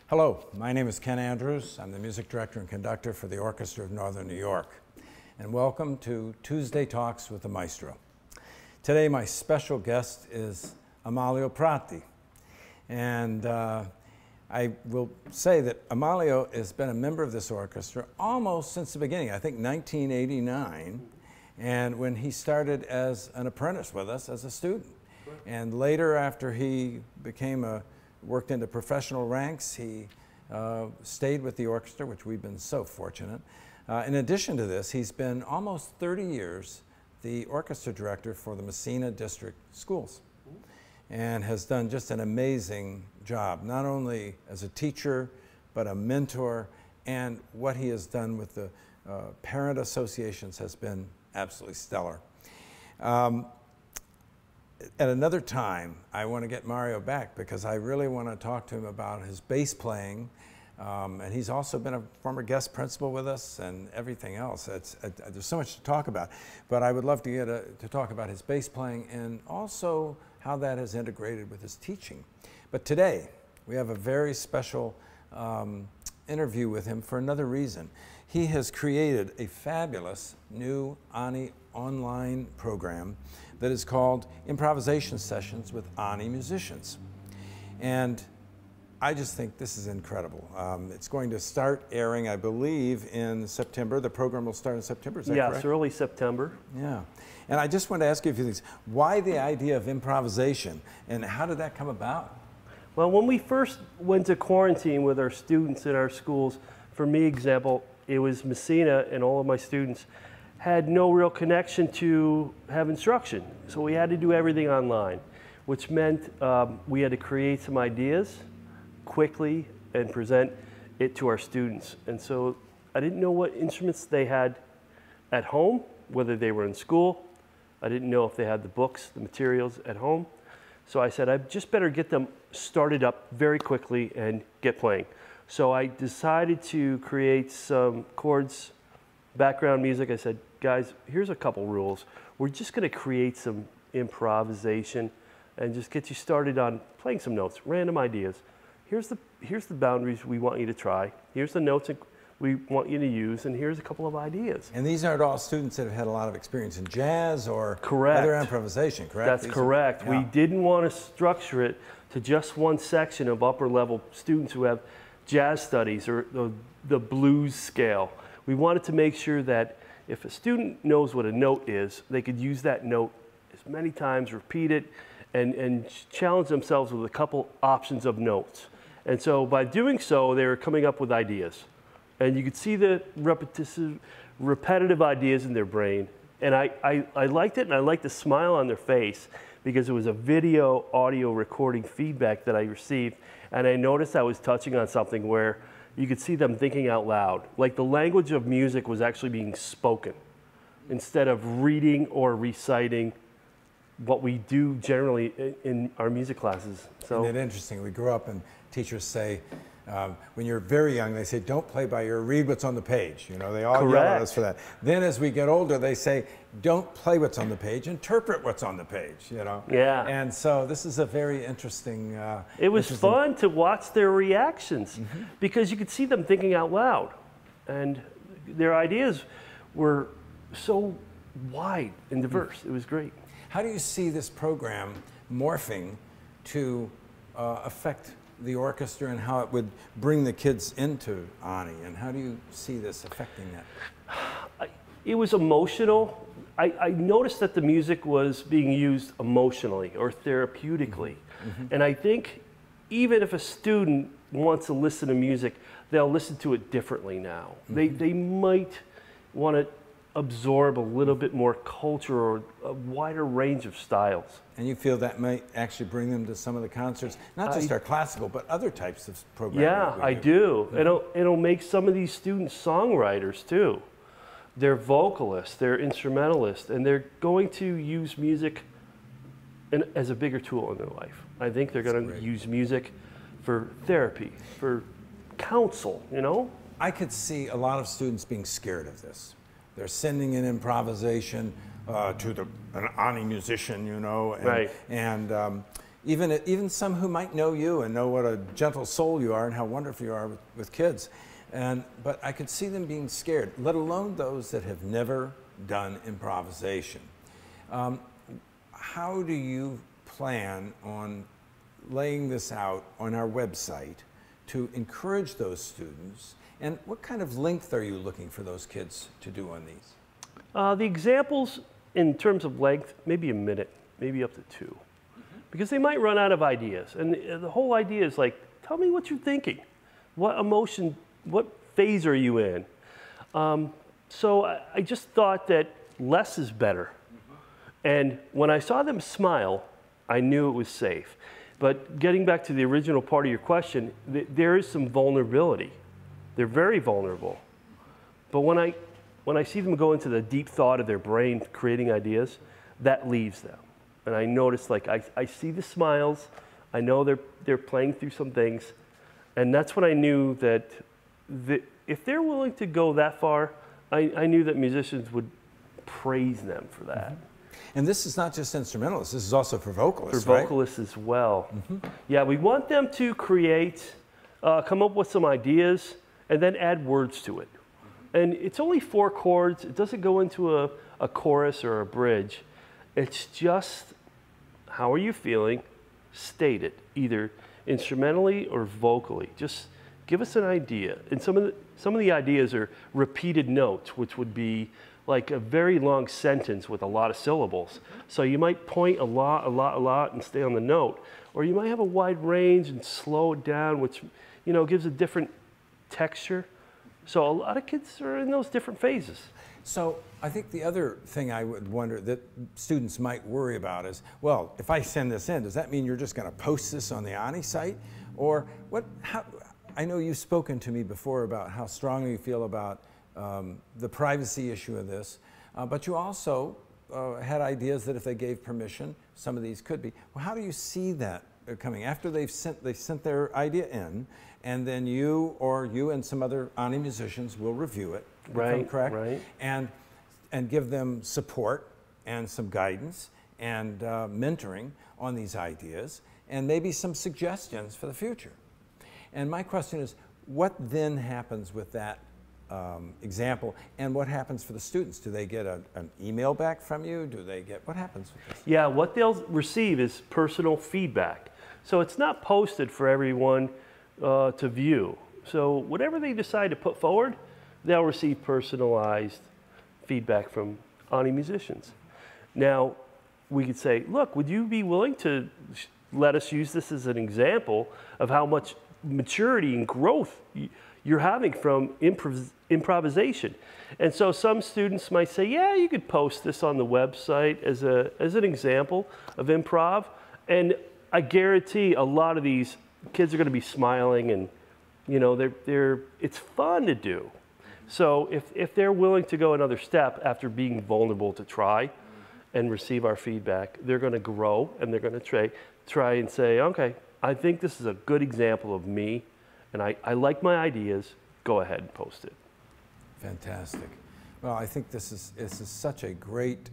Hello, my name is Ken Andrews. I'm the music director and conductor for the Orchestra of Northern New York. And welcome to Tuesday Talks with the Maestro. Today my special guest is Amalio Pratti. And I will say that Amalio has been a member of this orchestra almost since the beginning, I think 1989, and when he started as an apprentice with us as a student. And later, after he worked into professional ranks, he stayed with the orchestra, which we've been so fortunate. In addition to this, he's been almost 30 years the orchestra director for the Massena district schools, and has done just an amazing job, not only as a teacher, but a mentor, and what he has done with the parent associations has been absolutely stellar. At another time, I want to get Mario back because I really want to talk to him about his bass playing. And he's also been a former guest principal with us and everything else. There's so much to talk about. But I would love to get to talk about his bass playing and also how that has integrated with his teaching. But today, we have a very special interview with him for another reason. He has created a fabulous new ONNY online program that is called Improvisation Sessions with ONNY musicians. And I just think this is incredible. It's going to start airing, I believe, in September. The program will start in September, is that correct? Yes, early September. Yeah. And I just want to ask you a few things. Why the idea of improvisation, and how did that come about? Well, when we first went to quarantine with our students in our schools, for me, example, it was Massena, and all of my students had no real connection to have instruction. So we had to do everything online, which meant we had to create some ideas quickly and present it to our students. And so I didn't know what instruments they had at home, whether they were in school. I didn't know if they had the books, the materials at home. So I said, I just better get them started up very quickly and get playing. So I decided to create some chords, background music. I said, guys, here's a couple rules. We're just going to create some improvisation and just get you started on playing some notes, random ideas. Here's the boundaries we want you to try. Here's the notes we want you to use, and here's a couple of ideas. And these aren't all students that have had a lot of experience in jazz or correct. Other improvisation, correct? That's correct. Yeah. We didn't want to structure it to just one section of upper level students who have jazz studies or the blues scale. We wanted to make sure that if a student knows what a note is, they could use that note as many times, repeat it, and challenge themselves with a couple options of notes. And so by doing so, they were coming up with ideas. And you could see the repetitive ideas in their brain. And I liked it, and I liked the smile on their face because it was a video, audio recording feedback that I received. And I noticed I was touching on something where you could see them thinking out loud. Like the language of music was actually being spoken instead of reading or reciting what we do generally in our music classes. So, isn't it interesting? We grew up and teachers say, when you're very young, they say, don't play by ear, read what's on the page. You know, they all yell at us for that. Then as we get older, they say, don't play what's on the page, interpret what's on the page, you know? Yeah. And so this is a very interesting... it was fun to watch their reactions because you could see them thinking out loud. And their ideas were so wide and diverse. It was great. How do you see this program morphing to affect the orchestra and how it would bring the kids into ONNY, and how do you see this affecting that? It was emotional. I noticed that the music was being used emotionally or therapeutically. And I think even if a student wants to listen to music, they'll listen to it differently now. They might want to absorb a little bit more culture or a wider range of styles. And you feel that might actually bring them to some of the concerts, not just our classical, but other types of programming? Yeah, I do. It'll make some of these students songwriters too. They're vocalists, they're instrumentalists, and they're going to use music as a bigger tool in their life. I think they're going to use music for therapy, for counsel, you know? I could see a lot of students being scared of this. They're sending in improvisation to an ONNY musician, you know, and, even some who might know you and know what a gentle soul you are and how wonderful you are with kids. But I could see them being scared, let alone those that have never done improvisation. How do you plan on laying this out on our website to encourage those students? And what kind of length are you looking for those kids to do on these? The examples in terms of length, maybe a minute, maybe up to 2. Because they might run out of ideas. And the whole idea is like, tell me what you're thinking. What emotion, what phase are you in? So I just thought that less is better. And when I saw them smile, I knew it was safe. But getting back to the original part of your question, there is some vulnerability. They're very vulnerable. But when I see them go into the deep thought of their brain creating ideas, that leaves them. And I notice, like, I see the smiles, I know they're playing through some things, and that's when I knew that if they're willing to go that far, I knew that musicians would praise them for that. And this is not just instrumentalists, this is also for vocalists, for vocalists as well. Yeah, we want them to create, come up with some ideas, and then add words to it. And it's only 4 chords, it doesn't go into a chorus or a bridge. It's just, how are you feeling? State it, either instrumentally or vocally. Just give us an idea. And some of the ideas are repeated notes, which would be like a very long sentence with a lot of syllables. So you might point a lot, and stay on the note. Or you might have a wide range and slow it down, which, you know, gives a different texture. So a lot of kids are in those different phases. So I think the other thing I would wonder that students might worry about is, well, if I send this in, does that mean you're just going to post this on the ONNY site? Or I know you've spoken to me before about how strongly you feel about the privacy issue of this, but you also had ideas that if they gave permission, some of these could be. Well, how do you see that coming? After they've sent their idea in, and then you and some other ONNY musicians will review it. Right, correct? right. And give them support and some guidance and mentoring on these ideas and maybe some suggestions for the future. And my question is, what then happens with that example, and what happens for the students? Do they get an email back from you? What happens with this? Yeah, what they'll receive is personal feedback. So it's not posted for everyone to view. So whatever they decide to put forward, they'll receive personalized feedback from ONNY musicians. Now, we could say, look, would you be willing to let us use this as an example of how much maturity and growth you're having from improvisation? And so some students might say, yeah, you could post this on the website as an example of improv. And I guarantee a lot of these kids are going to be smiling, and you know, it's fun to do. So if they're willing to go another step after being vulnerable to try and receive our feedback, they're going to grow, and they're going to try and say, okay, I think this is a good example of me, and I like my ideas. Go ahead and post it. Fantastic. Well, I think this is such a great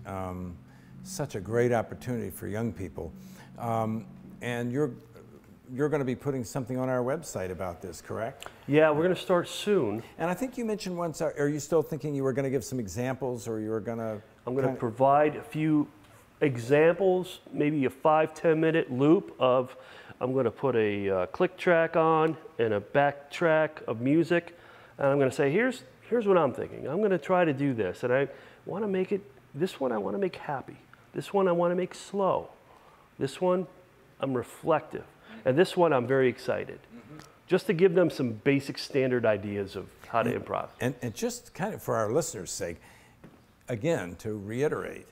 opportunity for young people, and you're going to be putting something on our website about this, correct? Yeah, we're going to start soon. And I think you mentioned once, are you still thinking you were going to give some examples, or you were going to... I'm going to provide a few examples, maybe a 5-10 minute loop of, I'm going to put a click track on and a back track of music, and I'm going to say, here's what I'm thinking. I'm going to try to do this, and I want to make it, this one I want to make happy. This one I want to make slow. This one, I'm reflective. And this one, I'm very excited. Just to give them some basic standard ideas of how to improv. And just kind of for our listeners' sake, again, to reiterate,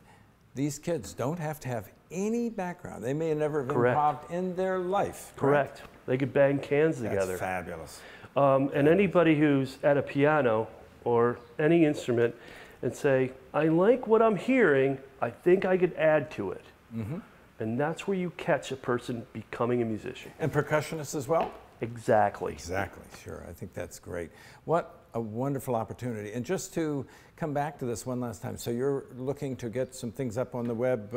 these kids don't have to have any background. They may have never been improved in their life. Correct. They could bang cans together. That's fabulous. And anybody who's at a piano or any instrument and say, I like what I'm hearing, I think I could add to it. And that's where you catch a person becoming a musician. And percussionists as well? Exactly. Exactly, sure. I think that's great. What a wonderful opportunity. And just to come back to this one last time, so you're looking to get some things up on the web?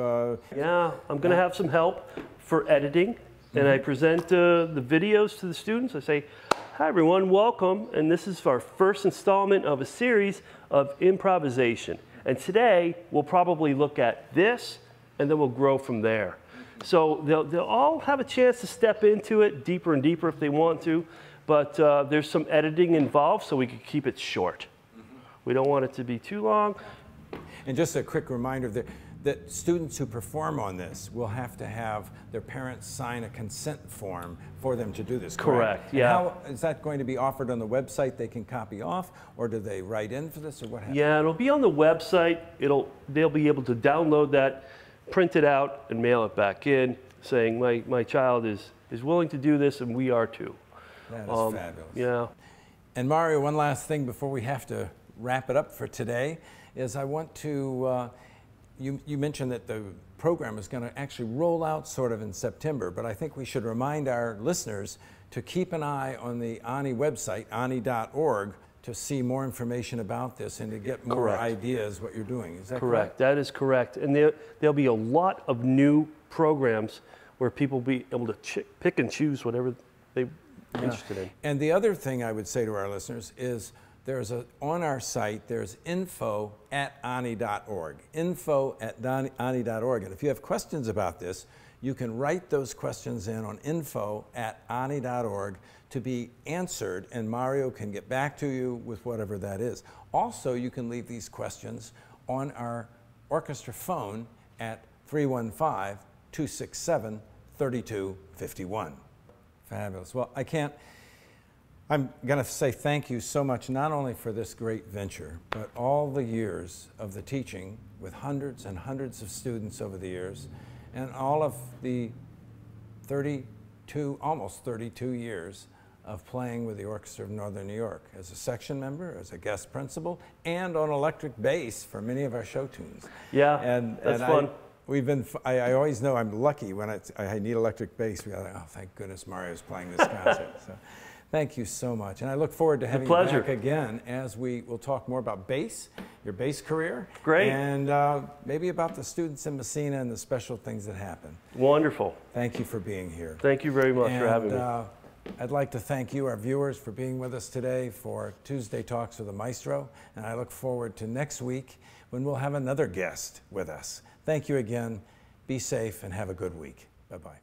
Yeah, I'm going to have some help for editing, and I present the videos to the students. I say, hi everyone, welcome, and this is our first installment of a series of improvisation. And today, we'll probably look at this, and then we'll grow from there. So they'll all have a chance to step into it deeper and deeper if they want to, but there's some editing involved, so we can keep it short. We don't want it to be too long. And just a quick reminder that students who perform on this will have to have their parents sign a consent form for them to do this, correct? Correct, yeah. How is that going to be offered on the website they can copy off, or do they write in for this, or what happens? Yeah, it'll be on the website. They'll be able to download that, print it out, and mail it back in, saying my child is willing to do this, and we are too. That is fabulous. Yeah. And Mario, one last thing before we have to wrap it up for today is I want to, you mentioned that the program is going to actually roll out sort of in September, but I think we should remind our listeners to keep an eye on the ONNY website, onny.org, to see more information about this and to get more ideas what you're doing. Is that correct? That is correct. And there'll be a lot of new programs where people will be able to pick and choose whatever they're interested in. And the other thing I would say to our listeners is on our site, there's info@onny.org, info@onny.org. And if you have questions about this, you can write those questions in on info@onny.org to be answered, and Mario can get back to you with whatever that is. Also, you can leave these questions on our orchestra phone at 315-267-3251. Fabulous. Well, I'm going to say thank you so much, not only for this great venture, but all the years of the teaching with hundreds and hundreds of students over the years, and all of the almost 32 years of playing with the Orchestra of Northern New York as a section member, as a guest principal, and on electric bass for many of our show tunes. Yeah, that's fun. I always know I'm lucky when I need electric bass. We go, oh, thank goodness Mario's playing this concert. So, thank you so much. And I look forward to having you back again as we will talk more about bass, your bass career. Great. And maybe about the students in Massena and the special things that happen. Wonderful. Thank you for being here. Thank you very much for having me. I'd like to thank you, our viewers, for being with us today for Tuesday Talks with the Maestro. And I look forward to next week when we'll have another guest with us. Thank you again. Be safe and have a good week. Bye-bye.